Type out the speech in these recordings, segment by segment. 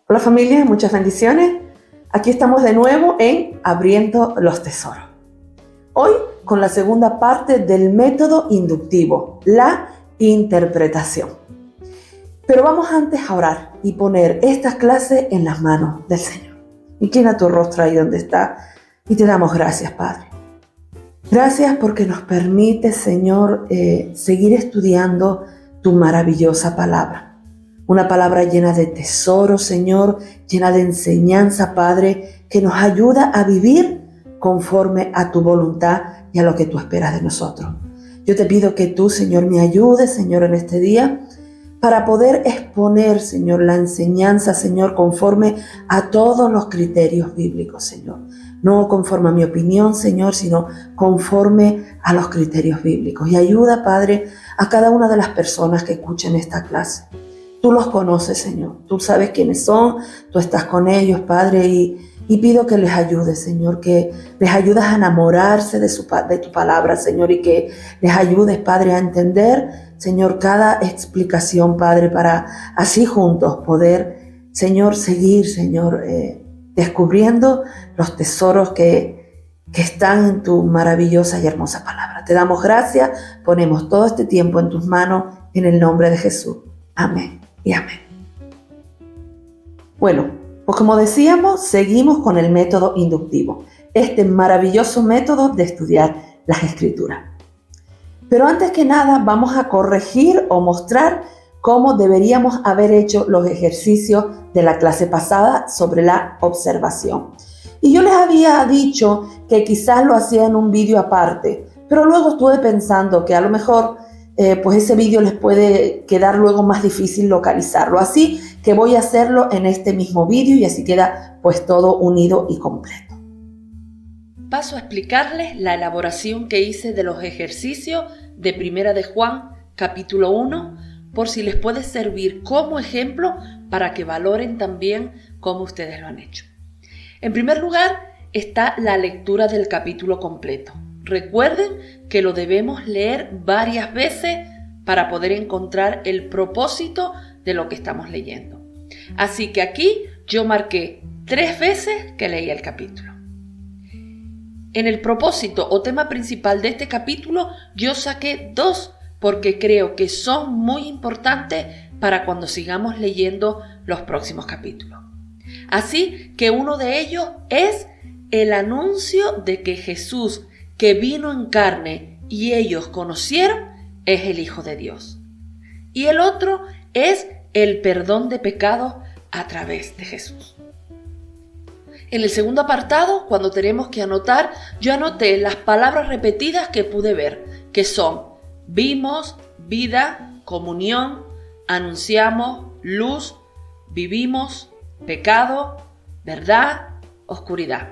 Hola familia, muchas bendiciones. Aquí estamos de nuevo en Abriendo los Tesoros. Hoy con la segunda parte del método inductivo, la interpretación. Pero vamos antes a orar y poner esta clase en las manos del Señor. Inclina tu rostro ahí donde está y te damos gracias, Padre. Gracias porque nos permite, Señor, seguir estudiando tu maravillosa palabra. Una palabra llena de tesoros, Señor, llena de enseñanza, Padre, que nos ayuda a vivir conforme a tu voluntad y a lo que tú esperas de nosotros. Yo te pido que tú, Señor, me ayudes, Señor, en este día para poder exponer, Señor, la enseñanza, Señor, conforme a todos los criterios bíblicos, Señor. No conforme a mi opinión, Señor, sino conforme a los criterios bíblicos. Y ayuda, Padre, a cada una de las personas que escuchen esta clase. Tú los conoces, Señor. Tú sabes quiénes son. Tú estás con ellos, Padre, y pido que les ayudes, Señor, que les ayudes a enamorarse de tu palabra, Señor, y que les ayudes, Padre, a entender, Señor, cada explicación, Padre, para así juntos poder, Señor, seguir, Señor, descubriendo los tesoros que están en tu maravillosa y hermosa palabra. Te damos gracias, ponemos todo este tiempo en tus manos, en el nombre de Jesús. Amén y amén. Bueno, pues como decíamos, seguimos con el método inductivo, este maravilloso método de estudiar las Escrituras. Pero antes que nada vamos a corregir o mostrar cómo deberíamos haber hecho los ejercicios de la clase pasada sobre la observación. Y yo les había dicho que quizás lo hacía en un vídeo aparte, pero luego estuve pensando que a lo mejor pues ese vídeo les puede quedar luego más difícil localizarlo. Así que voy a hacerlo en este mismo vídeo y así queda pues todo unido y completo. Paso a explicarles la elaboración que hice de los ejercicios de Primera de Juan, capítulo 1, por si les puede servir como ejemplo para que valoren también cómo ustedes lo han hecho. En primer lugar está la lectura del capítulo completo. Recuerden que lo debemos leer varias veces para poder encontrar el propósito de lo que estamos leyendo. Así que aquí yo marqué 3 veces que leí el capítulo. En el propósito o tema principal de este capítulo yo saqué 2 porque creo que son muy importantes para cuando sigamos leyendo los próximos capítulos. Así que uno de ellos es el anuncio de que Jesús, que vino en carne y ellos conocieron, es el Hijo de Dios. Y el otro es el perdón de pecados a través de Jesús. En el segundo apartado, cuando tenemos que anotar, yo anoté las palabras repetidas que pude ver, que son vimos, vida, comunión, anunciamos, luz, vivimos, pecado, verdad, oscuridad.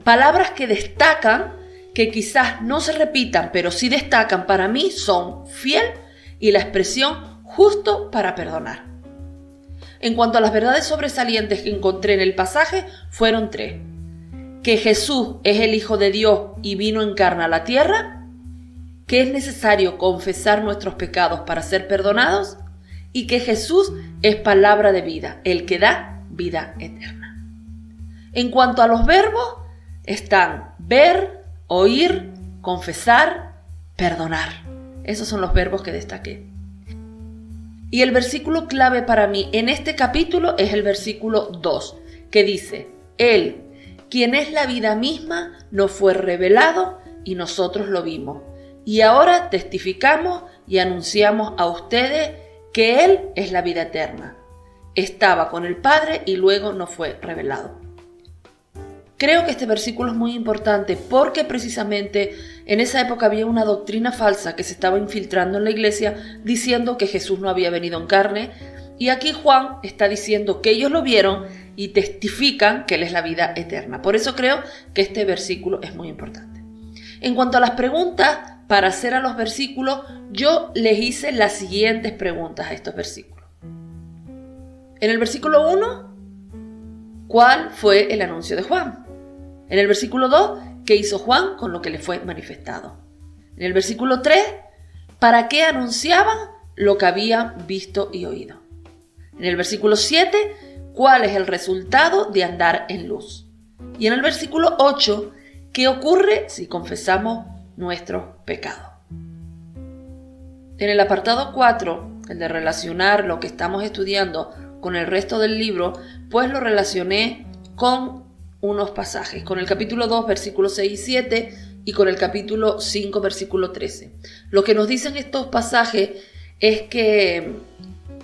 Palabras que destacan, que quizás no se repitan, pero sí destacan para mí, son fiel y la expresión justo para perdonar. En cuanto a las verdades sobresalientes que encontré en el pasaje, fueron 3. Que Jesús es el Hijo de Dios y vino en carne a la tierra, que es necesario confesar nuestros pecados para ser perdonados y que Jesús es palabra de vida, el que da vida eterna. En cuanto a los verbos, están ver, oír, confesar, perdonar. Esos son los verbos que destaqué. Y el versículo clave para mí en este capítulo es el versículo 2, que dice: Él, quien es la vida misma, nos fue revelado y nosotros lo vimos. Y ahora testificamos y anunciamos a ustedes que Él es la vida eterna. Estaba con el Padre y luego nos fue revelado. Creo que este versículo es muy importante porque precisamente en esa época había una doctrina falsa que se estaba infiltrando en la iglesia diciendo que Jesús no había venido en carne, y aquí Juan está diciendo que ellos lo vieron y testifican que Él es la vida eterna. Por eso creo que este versículo es muy importante. En cuanto a las preguntas para hacer a los versículos, yo les hice las siguientes preguntas a estos versículos. En el versículo 1, ¿cuál fue el anuncio de Juan? En el versículo 2, ¿qué hizo Juan con lo que le fue manifestado? En el versículo 3, ¿para qué anunciaban lo que habían visto y oído? En el versículo 7, ¿cuál es el resultado de andar en luz? Y en el versículo 8, ¿qué ocurre si confesamos nuestros pecados? En el apartado 4, el de relacionar lo que estamos estudiando con el resto del libro, pues lo relacioné con unos pasajes, con el capítulo 2, versículos 6 y 7 y con el capítulo 5, versículo 13. Lo que nos dicen estos pasajes es que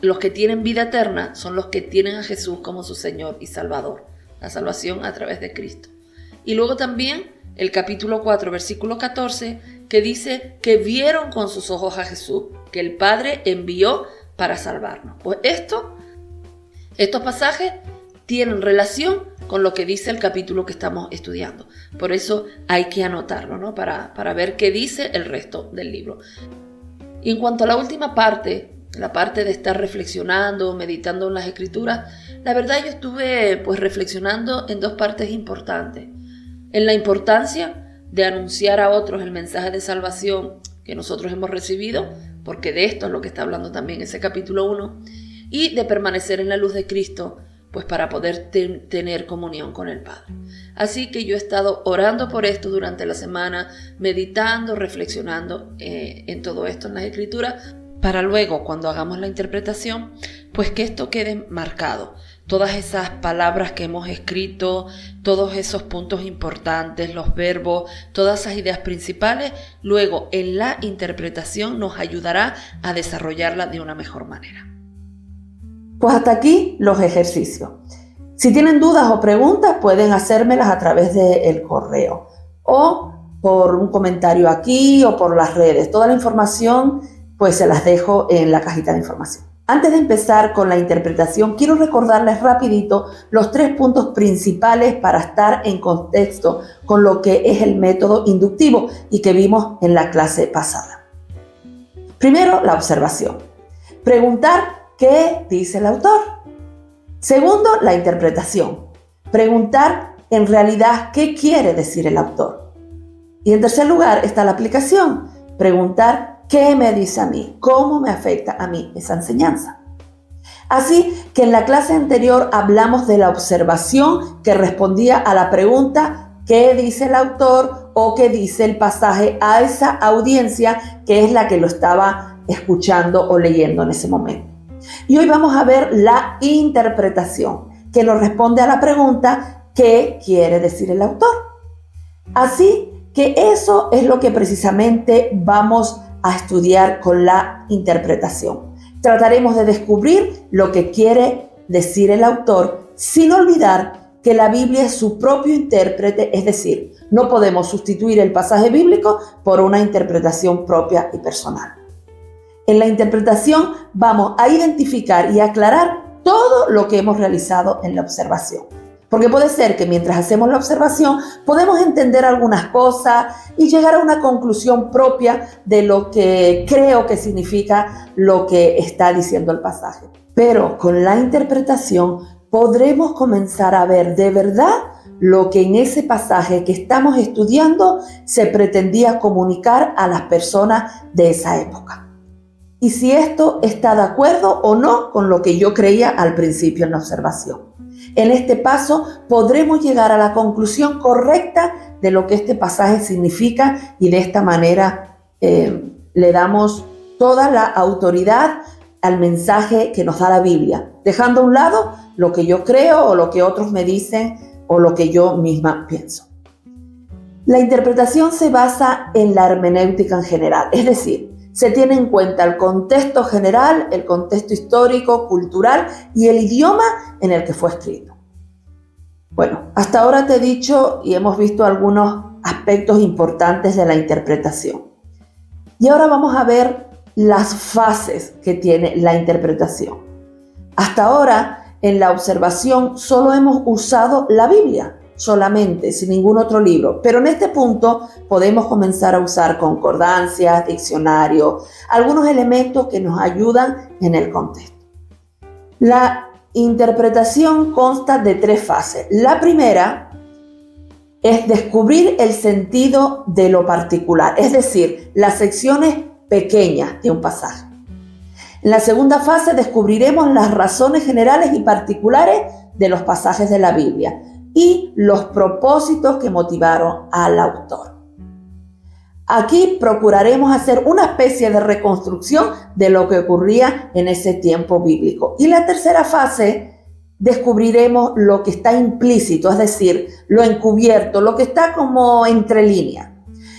los que tienen vida eterna son los que tienen a Jesús como su Señor y Salvador, la salvación a través de Cristo. Y luego también el capítulo 4, versículo 14, que dice que vieron con sus ojos a Jesús, que el Padre envió para salvarnos. Pues estos pasajes tienen relación con lo que dice el capítulo que estamos estudiando. Por eso hay que anotarlo, ¿no? Para ver qué dice el resto del libro. Y en cuanto a la última parte, la parte de estar reflexionando, meditando en las Escrituras, la verdad yo estuve reflexionando en dos partes importantes. En la importancia de anunciar a otros el mensaje de salvación que nosotros hemos recibido, porque de esto es lo que está hablando también ese capítulo 1, y de permanecer en la luz de Cristo, pues para poder tener comunión con el Padre. Así que yo he estado orando por esto durante la semana, meditando, reflexionando en todo esto en las Escrituras, para luego, cuando hagamos la interpretación, pues que esto quede marcado. Todas esas palabras que hemos escrito, todos esos puntos importantes, los verbos, todas esas ideas principales, luego en la interpretación nos ayudará a desarrollarla de una mejor manera. Pues hasta aquí los ejercicios. Si tienen dudas o preguntas, pueden hacérmelas a través del correo o por un comentario aquí o por las redes. Toda la información pues se las dejo en la cajita de información. Antes de empezar con la interpretación, quiero recordarles rapidito los 3 puntos principales para estar en contexto con lo que es el método inductivo y que vimos en la clase pasada. Primero, la observación. Preguntar qué dice el autor. Segundo, la interpretación. Preguntar en realidad qué quiere decir el autor. Y en tercer lugar está la aplicación. Preguntar ¿qué me dice a mí? ¿Cómo me afecta a mí esa enseñanza? Así que en la clase anterior hablamos de la observación que respondía a la pregunta ¿qué dice el autor o qué dice el pasaje a esa audiencia que es la que lo estaba escuchando o leyendo en ese momento? Y hoy vamos a ver la interpretación que nos responde a la pregunta ¿qué quiere decir el autor? Así que eso es lo que precisamente vamos a estudiar con la interpretación. Trataremos de descubrir lo que quiere decir el autor sin olvidar que la Biblia es su propio intérprete, es decir, no podemos sustituir el pasaje bíblico por una interpretación propia y personal. En la interpretación vamos a identificar y aclarar todo lo que hemos realizado en la observación. Porque puede ser que mientras hacemos la observación podemos entender algunas cosas y llegar a una conclusión propia de lo que creo que significa lo que está diciendo el pasaje. Pero con la interpretación podremos comenzar a ver de verdad lo que en ese pasaje que estamos estudiando se pretendía comunicar a las personas de esa época. Y si esto está de acuerdo o no con lo que yo creía al principio en la observación. En este paso podremos llegar a la conclusión correcta de lo que este pasaje significa y de esta manera le damos toda la autoridad al mensaje que nos da la Biblia, dejando a un lado lo que yo creo o lo que otros me dicen o lo que yo misma pienso. La interpretación se basa en la hermenéutica en general, es decir, se tiene en cuenta el contexto general, el contexto histórico, cultural y el idioma en el que fue escrito. Bueno, hasta ahora te he dicho y hemos visto algunos aspectos importantes de la interpretación. Y ahora vamos a ver las fases que tiene la interpretación. Hasta ahora, en la observación, solo hemos usado la Biblia, solamente, sin ningún otro libro. Pero en este punto podemos comenzar a usar concordancias, diccionarios, algunos elementos que nos ayudan en el contexto. La interpretación consta de 3 fases. La primera es descubrir el sentido de lo particular, es decir, las secciones pequeñas de un pasaje. En la segunda fase descubriremos las razones generales y particulares de los pasajes de la Biblia y los propósitos que motivaron al autor. Aquí procuraremos hacer una especie de reconstrucción de lo que ocurría en ese tiempo bíblico. Y en la tercera fase descubriremos lo que está implícito, es decir, lo encubierto, lo que está como entre líneas.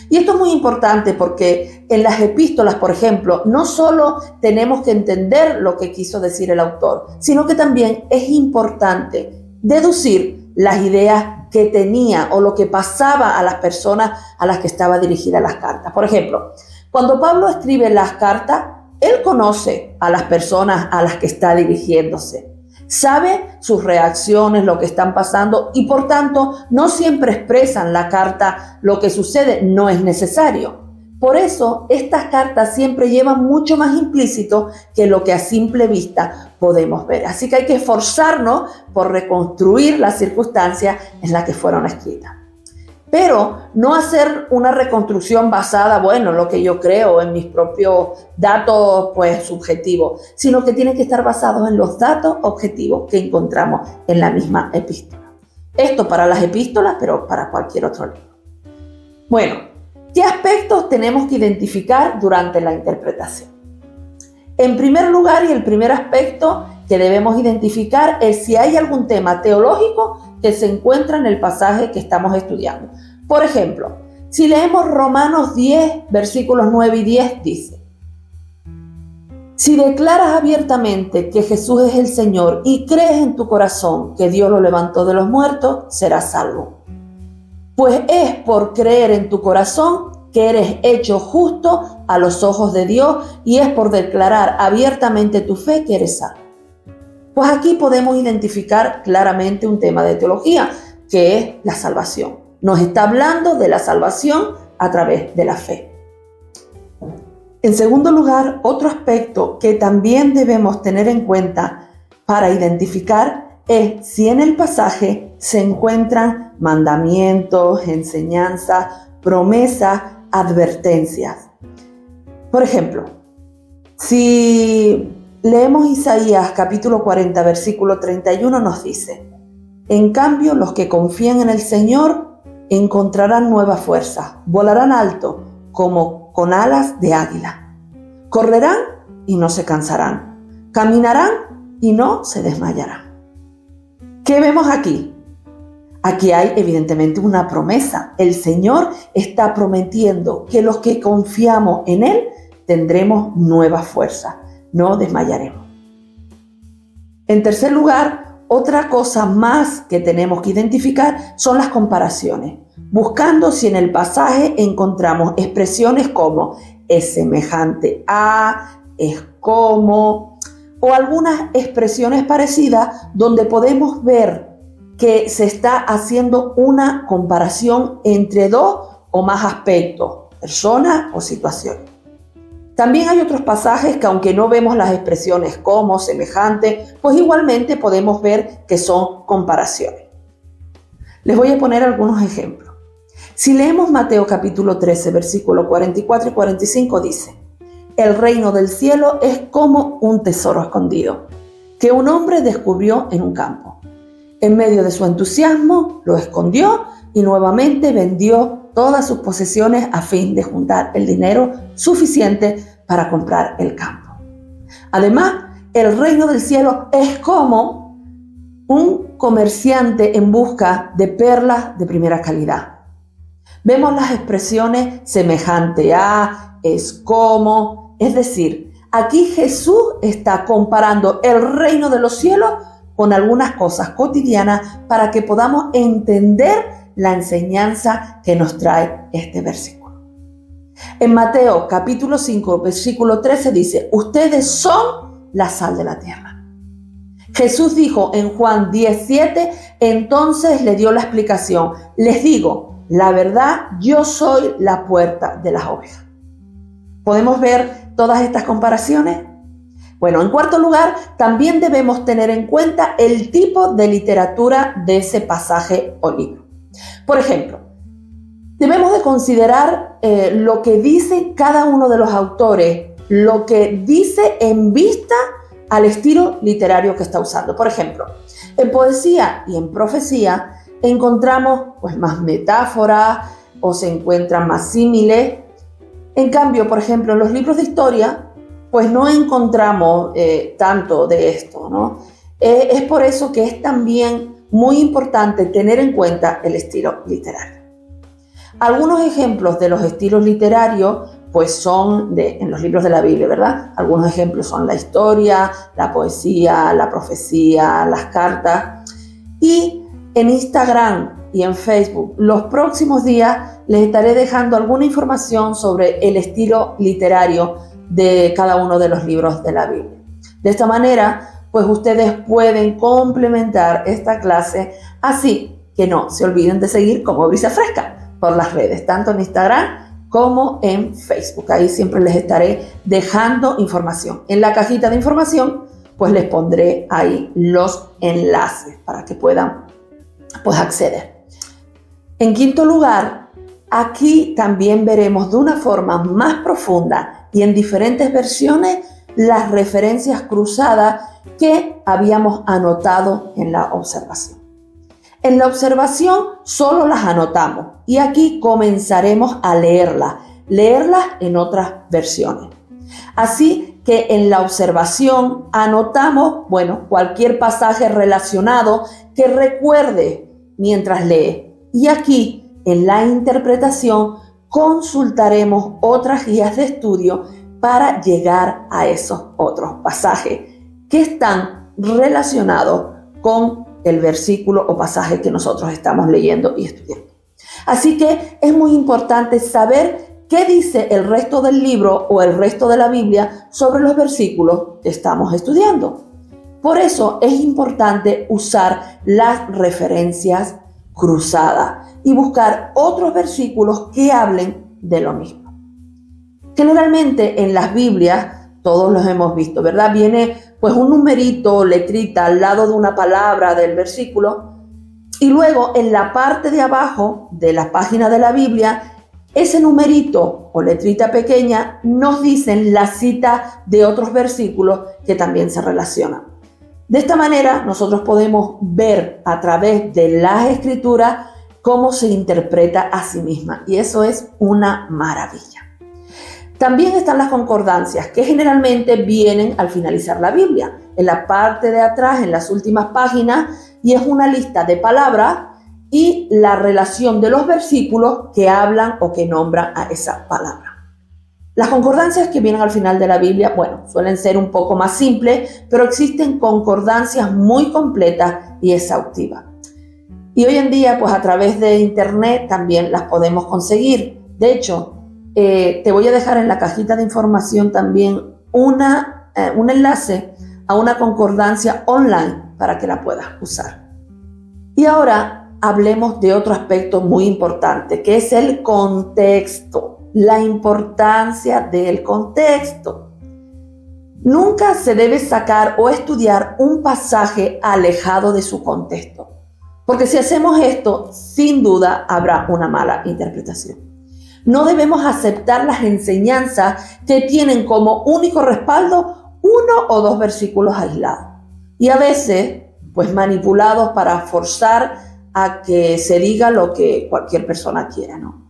Y esto es muy importante porque en las epístolas, por ejemplo, no solo tenemos que entender lo que quiso decir el autor, sino que también es importante deducir las ideas que tenía o lo que pasaba a las personas a las que estaba dirigida las cartas. Por ejemplo, cuando Pablo escribe las cartas, él conoce a las personas a las que está dirigiéndose. Sabe sus reacciones, lo que están pasando y por tanto no siempre expresan la carta lo que sucede, no es necesario. Por eso estas cartas siempre llevan mucho más implícito que lo que a simple vista podemos ver. Así que hay que esforzarnos por reconstruir las circunstancias en las que fueron escritas. Pero no hacer una reconstrucción basada, en lo que yo creo, en mis propios datos subjetivos, sino que tiene que estar basado en los datos objetivos que encontramos en la misma epístola. Esto para las epístolas, pero para cualquier otro libro. Bueno, ¿qué aspectos tenemos que identificar durante la interpretación? En primer lugar, y el primer aspecto que debemos identificar es si hay algún tema teológico que se encuentra en el pasaje que estamos estudiando. Por ejemplo, si leemos Romanos 10, versículos 9 y 10, dice: si declaras abiertamente que Jesús es el Señor y crees en tu corazón que Dios lo levantó de los muertos, serás salvo. Pues es por creer en tu corazón que eres hecho justo a los ojos de Dios y es por declarar abiertamente tu fe que eres salvo. Pues aquí podemos identificar claramente un tema de teología, que es la salvación. Nos está hablando de la salvación a través de la fe. En segundo lugar, otro aspecto que también debemos tener en cuenta para identificar es si en el pasaje se encuentran mandamientos, enseñanzas, promesas, advertencias. Por ejemplo, si leemos Isaías capítulo 40, versículo 31, nos dice: en cambio, los que confían en el Señor encontrarán nueva fuerza, volarán alto como con alas de águila. Correrán y no se cansarán, caminarán y no se desmayarán. ¿Qué vemos aquí? Aquí hay evidentemente una promesa. El Señor está prometiendo que los que confiamos en Él tendremos nueva fuerza, no desmayaremos. En tercer lugar, otra cosa más que tenemos que identificar son las comparaciones, buscando si en el pasaje encontramos expresiones como es semejante a, es como, o algunas expresiones parecidas donde podemos ver que se está haciendo una comparación entre dos o más aspectos, personas o situaciones. También hay otros pasajes que aunque no vemos las expresiones como, semejante, pues igualmente podemos ver que son comparaciones. Les voy a poner algunos ejemplos. Si leemos Mateo capítulo 13, versículos 44 y 45 dice: el reino del cielo es como un tesoro escondido, que un hombre descubrió en un campo. En medio de su entusiasmo, lo escondió y nuevamente vendió todas sus posesiones a fin de juntar el dinero suficiente para comprar el campo. Además, el reino del cielo es como un comerciante en busca de perlas de primera calidad. Vemos las expresiones semejante a, es como, es decir, aquí Jesús está comparando el reino de los cielos con algunas cosas cotidianas para que podamos entender la enseñanza que nos trae este versículo. En Mateo capítulo 5, versículo 13 dice: ustedes son la sal de la tierra. Jesús dijo en Juan 10:7, entonces le dio la explicación: les digo, la verdad, yo soy la puerta de las ovejas. ¿Podemos ver todas estas comparaciones? Bueno, en cuarto lugar, también debemos tener en cuenta el tipo de literatura de ese pasaje o libro. Por ejemplo, debemos de considerar lo que dice cada uno de los autores lo que dice en vista al estilo literario que está usando. Por ejemplo, en poesía y en profecía encontramos pues más metáforas o se encuentran más símiles. En cambio, por ejemplo, en los libros de historia pues no encontramos tanto de esto, ¿no? Es por eso que es también muy importante tener en cuenta el estilo literario. Algunos ejemplos de los estilos literarios pues son en los libros de la Biblia, ¿verdad? Algunos ejemplos son la historia, la poesía, la profecía, las cartas. Y en Instagram y en Facebook, los próximos días les estaré dejando alguna información sobre el estilo literario de cada uno de los libros de la Biblia. De esta manera, pues ustedes pueden complementar esta clase, así que no se olviden de seguir como Brisa Fresca por las redes, tanto en Instagram como en Facebook. Ahí siempre les estaré dejando información. En la cajita de información, pues les pondré ahí los enlaces para que puedan pues acceder. En quinto lugar, aquí también veremos de una forma más profunda y en diferentes versiones las referencias cruzadas que habíamos anotado en la observación. En la observación solo las anotamos y aquí comenzaremos a leerlas en otras versiones. Así que en la observación anotamos, cualquier pasaje relacionado que recuerde mientras lee. Y aquí en la interpretación consultaremos otras guías de estudio para llegar a esos otros pasajes que están relacionados con el versículo o pasaje que nosotros estamos leyendo y estudiando. Así que es muy importante saber qué dice el resto del libro o el resto de la Biblia sobre los versículos que estamos estudiando. Por eso es importante usar las referencias cruzadas y buscar otros versículos que hablen de lo mismo. Generalmente en las Biblias, todos los hemos visto, ¿verdad? Viene pues un numerito o letrita al lado de una palabra del versículo y luego en la parte de abajo de la página de la Biblia, ese numerito o letrita pequeña nos dicen la cita de otros versículos que también se relacionan. De esta manera nosotros podemos ver a través de las escrituras cómo se interpreta a sí misma y eso es una maravilla. También están las concordancias que generalmente vienen al finalizar la Biblia, en la parte de atrás, en las últimas páginas, y es una lista de palabras y la relación de los versículos que hablan o que nombran a esa palabra. Las concordancias que vienen al final de la Biblia, suelen ser un poco más simples, pero existen concordancias muy completas y exhaustivas. Y hoy en día, pues a través de internet también las podemos conseguir. De hecho, te voy a dejar en la cajita de información también un enlace a una concordancia online para que la puedas usar. Y ahora hablemos de otro aspecto muy importante, que es el contexto, la importancia del contexto. Nunca se debe sacar o estudiar un pasaje alejado de su contexto, porque si hacemos esto, sin duda habrá una mala interpretación. No debemos aceptar las enseñanzas que tienen como único respaldo uno o dos versículos aislados y a veces pues manipulados para forzar a que se diga lo que cualquier persona quiera, ¿no?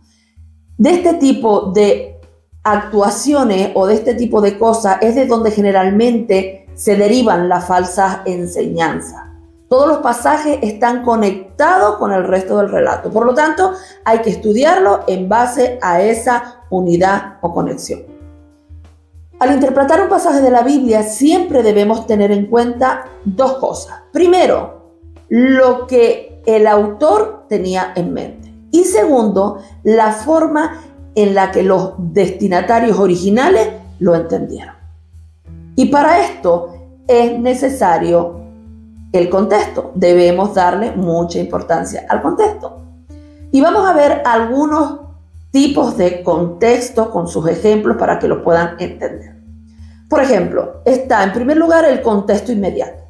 De este tipo de actuaciones o de este tipo de cosas es de donde generalmente se derivan las falsas enseñanzas. Todos los pasajes están conectados con el resto del relato. Por lo tanto, hay que estudiarlo en base a esa unidad o conexión. Al interpretar un pasaje de la Biblia, siempre debemos tener en cuenta dos cosas. Primero, lo que el autor tenía en mente. Y segundo, la forma en la que los destinatarios originales lo entendieron. Y para esto es necesario el contexto. Debemos darle mucha importancia al contexto. Y vamos a ver algunos tipos de contexto con sus ejemplos para que lo puedan entender. Por ejemplo, está en primer lugar el contexto inmediato.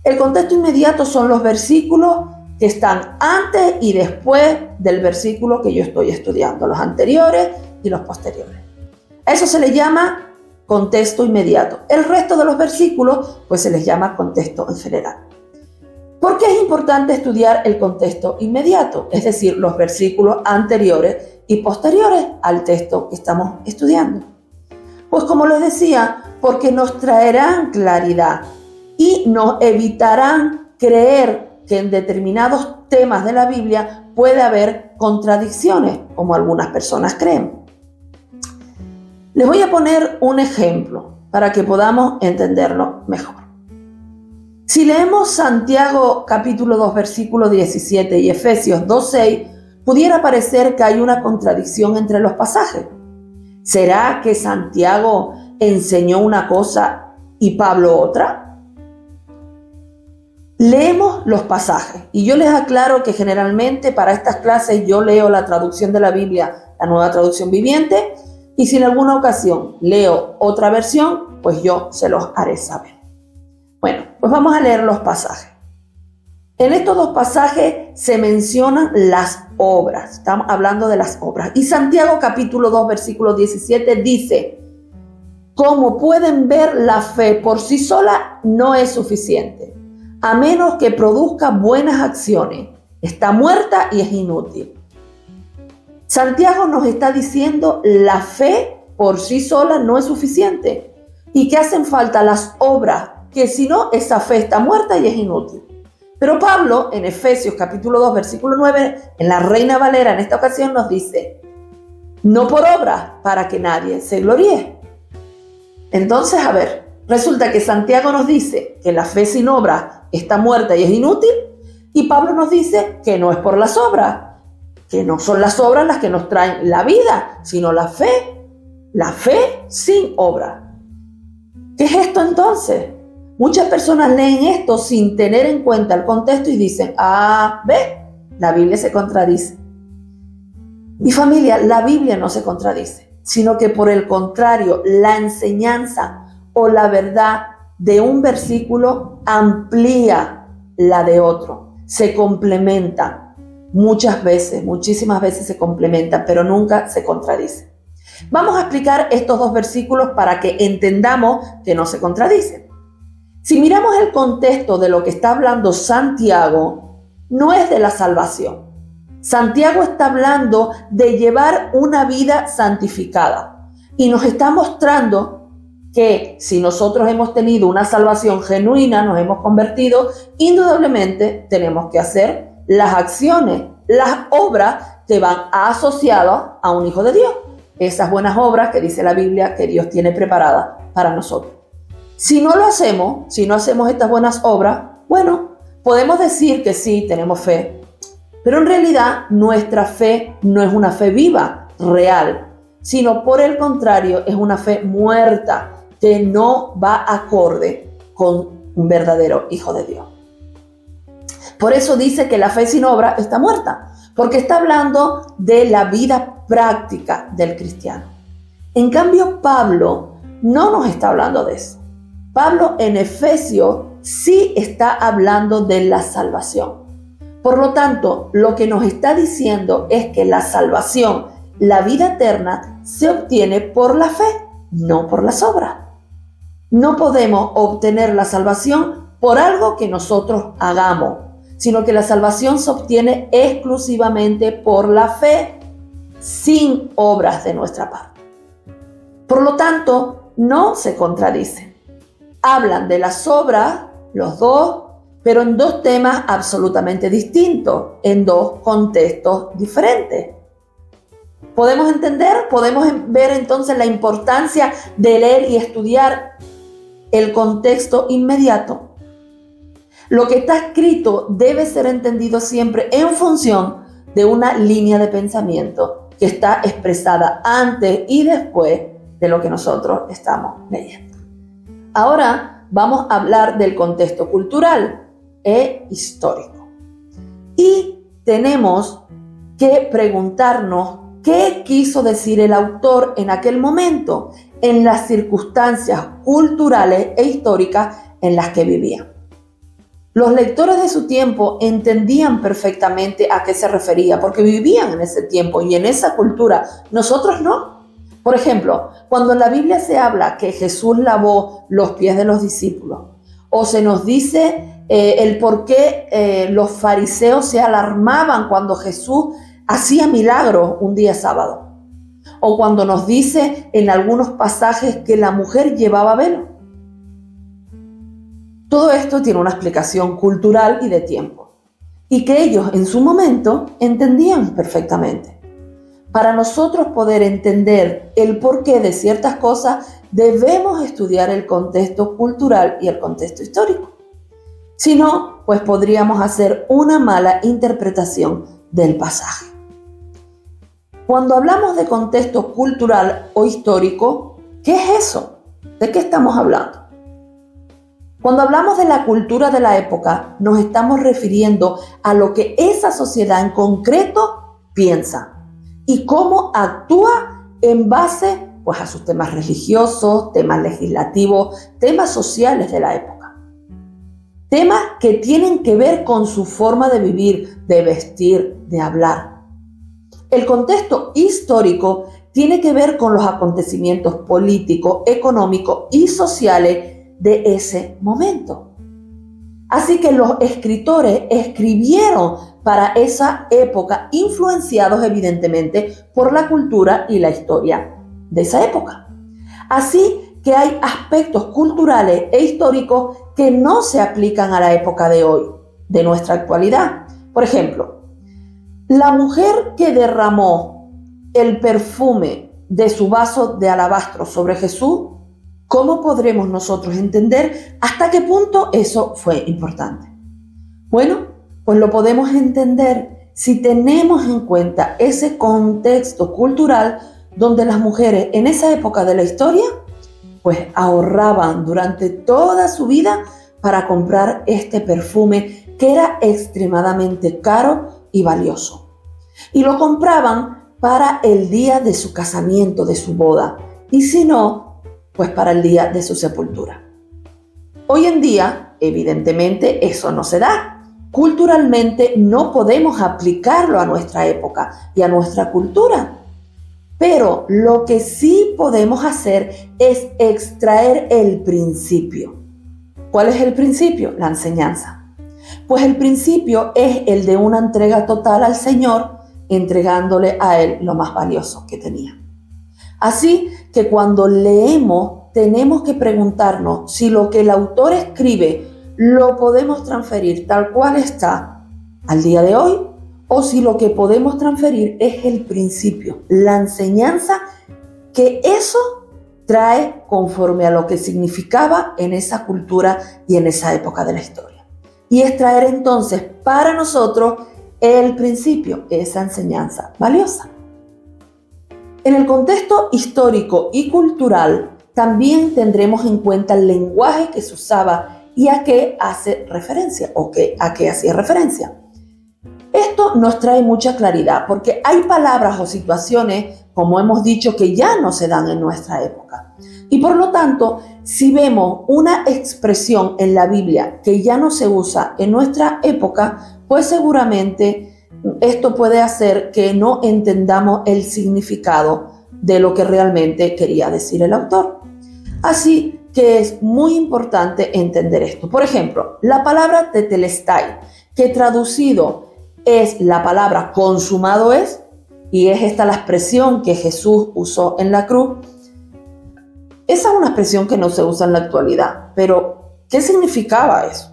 El contexto inmediato son los versículos que están antes y después del versículo que yo estoy estudiando, los anteriores y los posteriores. A eso se le llama contexto inmediato. El resto de los versículos pues se les llama contexto en general. ¿Por qué es importante estudiar el contexto inmediato? Es decir, los versículos anteriores y posteriores al texto que estamos estudiando. Pues como les decía, porque nos traerán claridad y nos evitarán creer que en determinados temas de la Biblia puede haber contradicciones, como algunas personas creen. Les voy a poner un ejemplo para que podamos entenderlo mejor. Si leemos Santiago capítulo 2 versículo 17 y Efesios 2:6, pudiera parecer que hay una contradicción entre los pasajes. ¿Será que Santiago enseñó una cosa y Pablo otra? Leemos los pasajes y yo les aclaro que generalmente para estas clases yo leo la traducción de la Biblia, la Nueva Traducción Viviente, y si en alguna ocasión leo otra versión, pues yo se los haré saber. Bueno, pues vamos a leer los pasajes. En estos dos pasajes se mencionan las obras, estamos hablando de las obras. Y Santiago capítulo 2 versículo 17 dice: como pueden ver, la fe por sí sola no es suficiente, a menos que produzca buenas acciones. Está muerta y es inútil. Santiago nos está diciendo la fe por sí sola no es suficiente y que hacen falta las obras, que si no, esa fe está muerta y es inútil. Pero Pablo, en Efesios capítulo 2, versículo 9, en la Reina Valera en esta ocasión nos dice: no por obras, para que nadie se gloríe. Entonces, a ver, resulta que Santiago nos dice que la fe sin obras está muerta y es inútil, y Pablo nos dice que no es por las obras, que no son las obras las que nos traen la vida, sino la fe sin obras. ¿Qué es esto entonces? Muchas personas leen esto sin tener en cuenta el contexto y dicen: ve, la Biblia se contradice. Mi familia, la Biblia no se contradice, sino que por el contrario, la enseñanza o la verdad de un versículo amplía la de otro, se complementa. Muchas veces, muchísimas veces se complementan, pero nunca se contradicen. Vamos a explicar estos dos versículos para que entendamos que no se contradicen. Si miramos el contexto de lo que está hablando Santiago, no es de la salvación. Santiago está hablando de llevar una vida santificada y nos está mostrando que si nosotros hemos tenido una salvación genuina, nos hemos convertido, indudablemente tenemos que hacer las acciones, las obras que van asociadas a un hijo de Dios. Esas buenas obras que dice la Biblia que Dios tiene preparadas para nosotros. Si no lo hacemos, si no hacemos estas buenas obras, bueno, podemos decir que sí, tenemos fe, pero en realidad nuestra fe no es una fe viva, real, sino por el contrario, es una fe muerta que no va acorde con un verdadero hijo de Dios. Por eso dice que la fe sin obra está muerta, porque está hablando de la vida práctica del cristiano. En cambio, Pablo no nos está hablando de eso. Pablo en Efesios sí está hablando de la salvación. Por lo tanto, lo que nos está diciendo es que la salvación, la vida eterna, se obtiene por la fe, no por las obras. No podemos obtener la salvación por algo que nosotros hagamos, sino que la salvación se obtiene exclusivamente por la fe, sin obras de nuestra parte. Por lo tanto, no se contradicen. Hablan de las obras, los dos, pero en dos temas absolutamente distintos, en dos contextos diferentes. ¿Podemos entender? ¿Podemos ver entonces la importancia de leer y estudiar el contexto inmediato? Lo que está escrito debe ser entendido siempre en función de una línea de pensamiento que está expresada antes y después de lo que nosotros estamos leyendo. Ahora vamos a hablar del contexto cultural e histórico. Y tenemos que preguntarnos qué quiso decir el autor en aquel momento, en las circunstancias culturales e históricas en las que vivía. Los lectores de su tiempo entendían perfectamente a qué se refería, porque vivían en ese tiempo y en esa cultura. Nosotros no. Por ejemplo, cuando en la Biblia se habla que Jesús lavó los pies de los discípulos, o se nos dice el por qué los fariseos se alarmaban cuando Jesús hacía milagros un día sábado, o cuando nos dice en algunos pasajes que la mujer llevaba velo. Todo esto tiene una explicación cultural y de tiempo, y que ellos en su momento entendían perfectamente. Para nosotros poder entender el porqué de ciertas cosas, debemos estudiar el contexto cultural y el contexto histórico. Si no, pues podríamos hacer una mala interpretación del pasaje. Cuando hablamos de contexto cultural o histórico, ¿qué es eso? ¿De qué estamos hablando? Cuando hablamos de la cultura de la época, nos estamos refiriendo a lo que esa sociedad en concreto piensa y cómo actúa en base pues, a sus temas religiosos, temas legislativos, temas sociales de la época. Temas que tienen que ver con su forma de vivir, de vestir, de hablar. El contexto histórico tiene que ver con los acontecimientos políticos, económicos y sociales de ese momento. Así que los escritores escribieron para esa época, influenciados evidentemente por la cultura y la historia de esa época. Así que hay aspectos culturales e históricos que no se aplican a la época de hoy, de nuestra actualidad. Por ejemplo, la mujer que derramó el perfume de su vaso de alabastro sobre Jesús, ¿cómo podremos nosotros entender hasta qué punto eso fue importante? Bueno, pues lo podemos entender si tenemos en cuenta ese contexto cultural donde las mujeres en esa época de la historia pues ahorraban durante toda su vida para comprar este perfume que era extremadamente caro y valioso. Y lo compraban para el día de su casamiento, de su boda, y si no, pues para el día de su sepultura. Hoy en día, evidentemente, eso no se da. Culturalmente no podemos aplicarlo a nuestra época y a nuestra cultura. Pero lo que sí podemos hacer es extraer el principio. ¿Cuál es el principio? La enseñanza. Pues el principio es el de una entrega total al Señor, entregándole a Él lo más valioso que tenía. Así que cuando leemos tenemos que preguntarnos si lo que el autor escribe lo podemos transferir tal cual está al día de hoy o si lo que podemos transferir es el principio, la enseñanza que eso trae conforme a lo que significaba en esa cultura y en esa época de la historia. Y es traer entonces para nosotros el principio, esa enseñanza valiosa. En el contexto histórico y cultural también tendremos en cuenta el lenguaje que se usaba y a qué hace referencia o a qué hacía referencia. Esto nos trae mucha claridad porque hay palabras o situaciones, como hemos dicho, que ya no se dan en nuestra época. Y por lo tanto, si vemos una expresión en la Biblia que ya no se usa en nuestra época, pues seguramente esto puede hacer que no entendamos el significado de lo que realmente quería decir el autor. Así que es muy importante entender esto. Por ejemplo, la palabra tetelestai, que traducido es la palabra consumado es, y es esta la expresión que Jesús usó en la cruz. Esa es una expresión que no se usa en la actualidad, pero ¿qué significaba eso?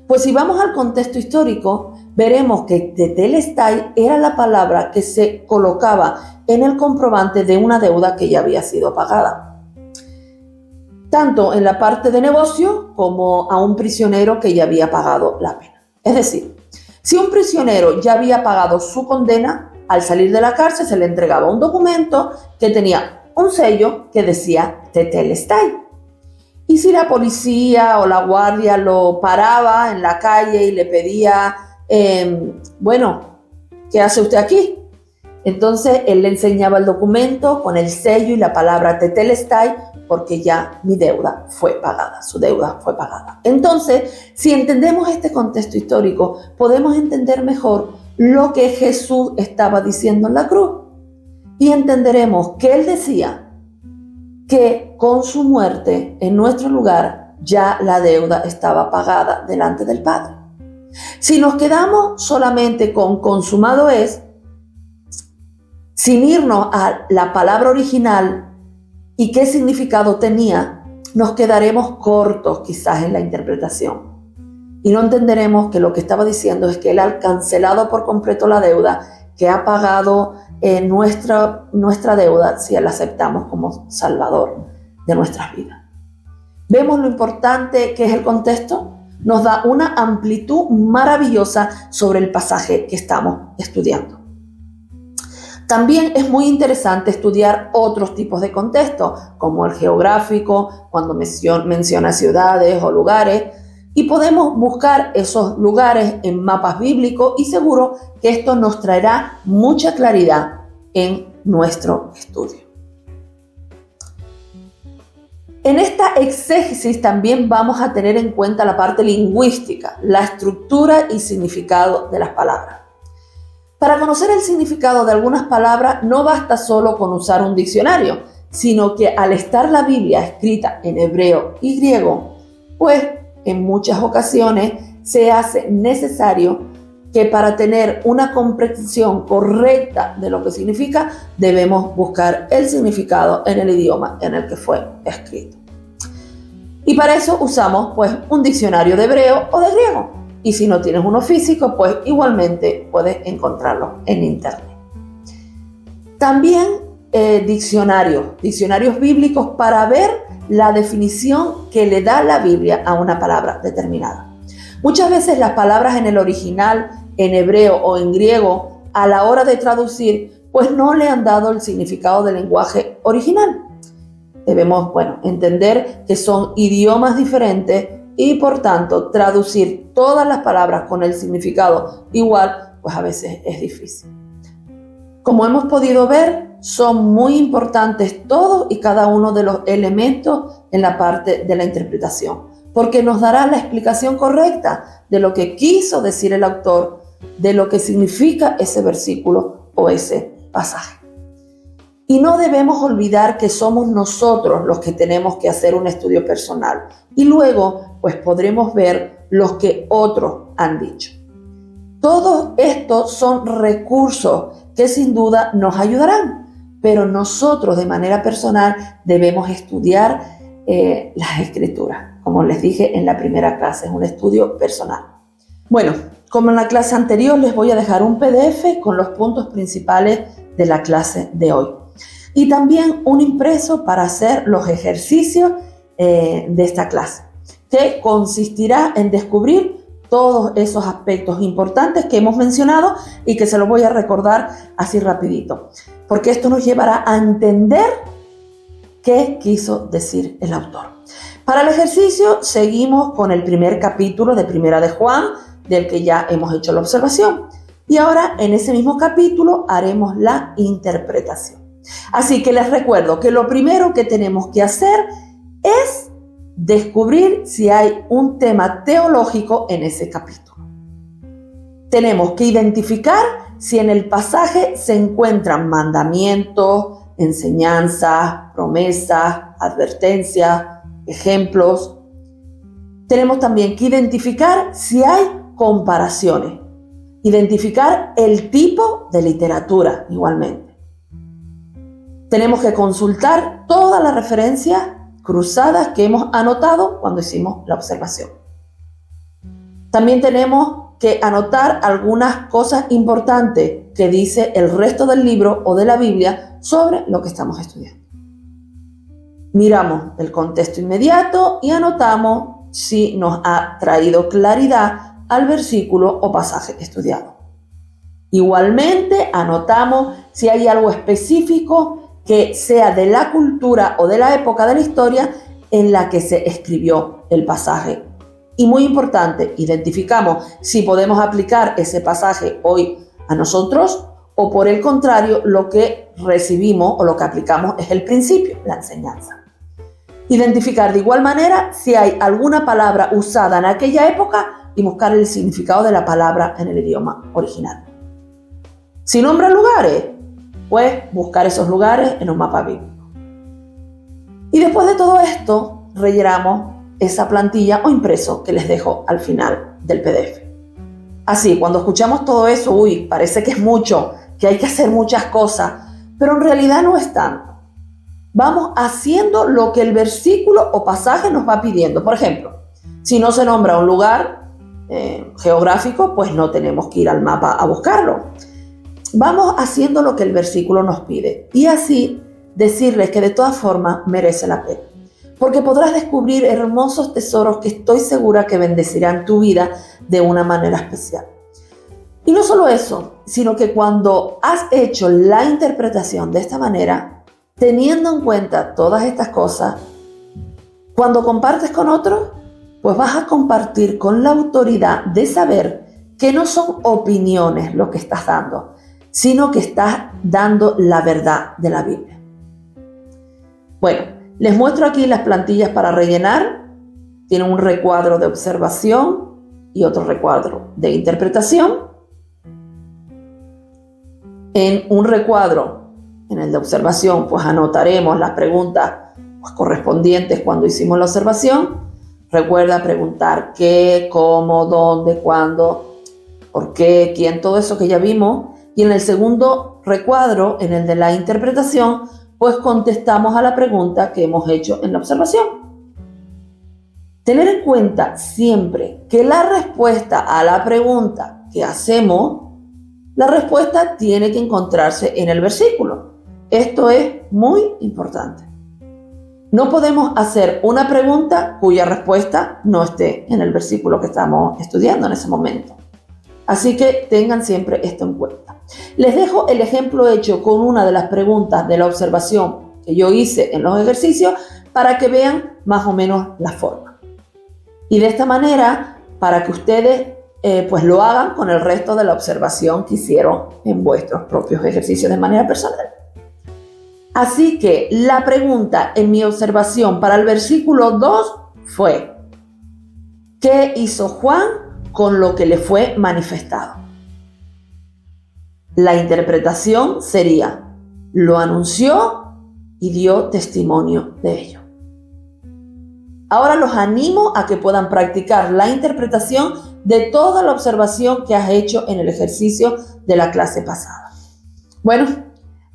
Pues si vamos al contexto histórico, veremos que tetelestai era la palabra que se colocaba en el comprobante de una deuda que ya había sido pagada, tanto en la parte de negocio como a un prisionero que ya había pagado la pena. Es decir, si un prisionero ya había pagado su condena, al salir de la cárcel se le entregaba un documento que tenía un sello que decía tetelestai. Y si la policía o la guardia lo paraba en la calle y le pedía, ¿qué hace usted aquí? Entonces él le enseñaba el documento con el sello y la palabra tetelestai, porque ya mi deuda fue pagada, su deuda fue pagada. Entonces, si entendemos este contexto histórico, podemos entender mejor lo que Jesús estaba diciendo en la cruz y entenderemos que él decía que con su muerte en nuestro lugar ya la deuda estaba pagada delante del Padre. Si nos quedamos solamente con consumado es, sin irnos a la palabra original y qué significado tenía, nos quedaremos cortos quizás en la interpretación. Y no entenderemos que lo que estaba diciendo es que Él ha cancelado por completo la deuda, que ha pagado nuestra deuda si la aceptamos como Salvador de nuestras vidas. ¿Vemos lo importante que es el contexto? Nos da una amplitud maravillosa sobre el pasaje que estamos estudiando. También es muy interesante estudiar otros tipos de contexto, como el geográfico, cuando menciona ciudades o lugares, y podemos buscar esos lugares en mapas bíblicos y seguro que esto nos traerá mucha claridad en nuestro estudio. En esta exégesis también vamos a tener en cuenta la parte lingüística, la estructura y significado de las palabras. Para conocer el significado de algunas palabras no basta solo con usar un diccionario, sino que al estar la Biblia escrita en hebreo y griego, pues en muchas ocasiones se hace necesario que para tener una comprensión correcta de lo que significa, debemos buscar el significado en el idioma en el que fue escrito. Y para eso usamos pues un diccionario de hebreo o de griego. Y si no tienes uno físico, pues igualmente puedes encontrarlo en internet. También diccionarios bíblicos para ver la definición que le da la Biblia a una palabra determinada. Muchas veces las palabras en el original, en hebreo o en griego, a la hora de traducir, pues no le han dado el significado del lenguaje original. Debemos, entender que son idiomas diferentes y por tanto traducir todas las palabras con el significado igual, pues a veces es difícil. Como hemos podido ver, son muy importantes todos y cada uno de los elementos en la parte de la interpretación, porque nos dará la explicación correcta de lo que quiso decir el autor, de lo que significa ese versículo o ese pasaje. Y no debemos olvidar que somos nosotros los que tenemos que hacer un estudio personal y luego pues podremos ver los que otros han dicho. Todos estos son recursos que sin duda nos ayudarán, pero nosotros de manera personal debemos estudiar las escrituras. Como les dije en la primera clase, es un estudio personal. Bueno, como en la clase anterior, les voy a dejar un PDF con los puntos principales de la clase de hoy. Y también un impreso para hacer los ejercicios de esta clase, que consistirá en descubrir todos esos aspectos importantes que hemos mencionado y que se los voy a recordar así rapidito, porque esto nos llevará a entender qué quiso decir el autor. Para el ejercicio seguimos con el primer capítulo de Primera de Juan, del que ya hemos hecho la observación, y ahora en ese mismo capítulo haremos la interpretación. Así que les recuerdo que lo primero que tenemos que hacer es descubrir si hay un tema teológico en ese capítulo. Tenemos que identificar si en el pasaje se encuentran mandamientos, enseñanzas, promesas, advertencias, ejemplos. Tenemos también que identificar si hay comparaciones, identificar el tipo de literatura igualmente. Tenemos que consultar todas las referencias cruzadas que hemos anotado cuando hicimos la observación. También tenemos que anotar algunas cosas importantes que dice el resto del libro o de la Biblia sobre lo que estamos estudiando. Miramos el contexto inmediato y anotamos si nos ha traído claridad al versículo o pasaje estudiado. Igualmente anotamos si hay algo específico que sea de la cultura o de la época de la historia en la que se escribió el pasaje. Y muy importante, identificamos si podemos aplicar ese pasaje hoy a nosotros o por el contrario, lo que recibimos o lo que aplicamos es el principio, la enseñanza. Identificar de igual manera si hay alguna palabra usada en aquella época y buscar el significado de la palabra en el idioma original. Si nombra lugares, pues buscar esos lugares en un mapa bíblico. Y después de todo esto, rellenamos esa plantilla o impreso que les dejo al final del PDF. Así, cuando escuchamos todo eso, parece que es mucho, que hay que hacer muchas cosas, pero en realidad no es tanto. Vamos haciendo lo que el versículo o pasaje nos va pidiendo. Por ejemplo, si no se nombra un lugar geográfico, pues no tenemos que ir al mapa a buscarlo. Vamos haciendo lo que el versículo nos pide y así decirles que de todas formas merece la pena. Porque podrás descubrir hermosos tesoros que estoy segura que bendecirán tu vida de una manera especial. Y no solo eso, sino que cuando has hecho la interpretación de esta manera, teniendo en cuenta todas estas cosas, cuando compartes con otros, pues vas a compartir con la autoridad de saber que no son opiniones lo que estás dando, sino que estás dando la verdad de la Biblia. Bueno, les muestro aquí las plantillas para rellenar. Tienen un recuadro de observación y otro recuadro de interpretación. En un recuadro, en el de observación, pues anotaremos las preguntas correspondientes cuando hicimos la observación. Recuerda preguntar qué, cómo, dónde, cuándo, por qué, quién, todo eso que ya vimos. Y en el segundo recuadro, en el de la interpretación, pues contestamos a la pregunta que hemos hecho en la observación. Tener en cuenta siempre que la respuesta a la pregunta que hacemos, la respuesta tiene que encontrarse en el versículo. Esto es muy importante. No podemos hacer una pregunta cuya respuesta no esté en el versículo que estamos estudiando en ese momento. Así que tengan siempre esto en cuenta. Les dejo el ejemplo hecho con una de las preguntas de la observación que yo hice en los ejercicios para que vean más o menos la forma. Y de esta manera, para que ustedes pues lo hagan con el resto de la observación que hicieron en vuestros propios ejercicios de manera personal. Así que la pregunta en mi observación para el versículo 2 fue: ¿qué hizo Juan con lo que le fue manifestado? La interpretación sería: lo anunció y dio testimonio de ello. Ahora los animo a que puedan practicar la interpretación de toda la observación que has hecho en el ejercicio de la clase pasada. Bueno,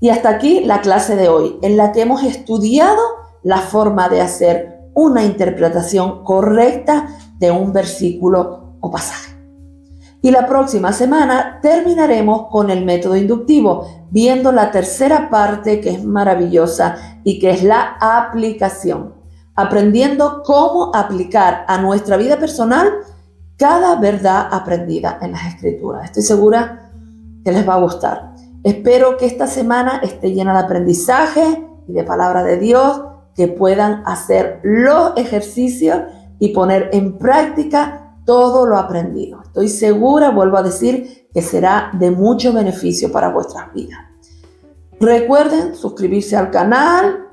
y hasta aquí la clase de hoy, en la que hemos estudiado la forma de hacer una interpretación correcta de un versículo o pasaje. Y la próxima semana terminaremos con el método inductivo, viendo la tercera parte que es maravillosa y que es la aplicación, aprendiendo cómo aplicar a nuestra vida personal cada verdad aprendida en las Escrituras. Estoy segura que les va a gustar. Espero que esta semana esté llena de aprendizaje y de palabra de Dios, que puedan hacer los ejercicios y poner en práctica todo lo aprendido. Estoy segura, vuelvo a decir, que será de mucho beneficio para vuestras vidas. Recuerden suscribirse al canal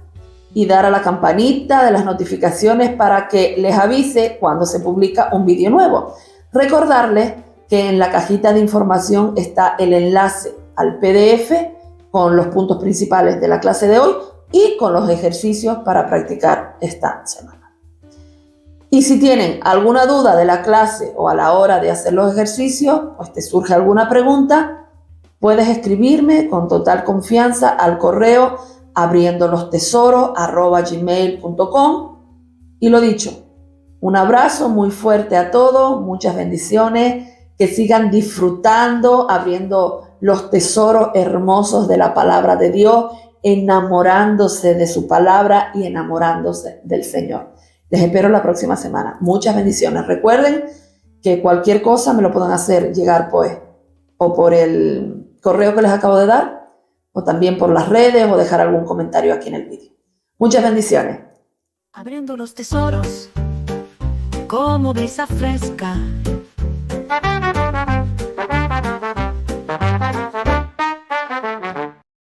y dar a la campanita de las notificaciones para que les avise cuando se publica un vídeo nuevo. Recordarles que en la cajita de información está el enlace al PDF con los puntos principales de la clase de hoy y con los ejercicios para practicar esta semana. Y si tienen alguna duda de la clase o a la hora de hacer los ejercicios, pues te surge alguna pregunta, puedes escribirme con total confianza al correo abriendolostesoros@gmail.com. Y lo dicho, un abrazo muy fuerte a todos, muchas bendiciones, que sigan disfrutando, abriendo los tesoros hermosos de la palabra de Dios, enamorándose de su palabra y enamorándose del Señor. Les espero la próxima semana. Muchas bendiciones. Recuerden que cualquier cosa me lo pueden hacer llegar pues o por el correo que les acabo de dar, o también por las redes, o dejar algún comentario aquí en el vídeo. Muchas bendiciones. Abriendo los tesoros como brisa fresca.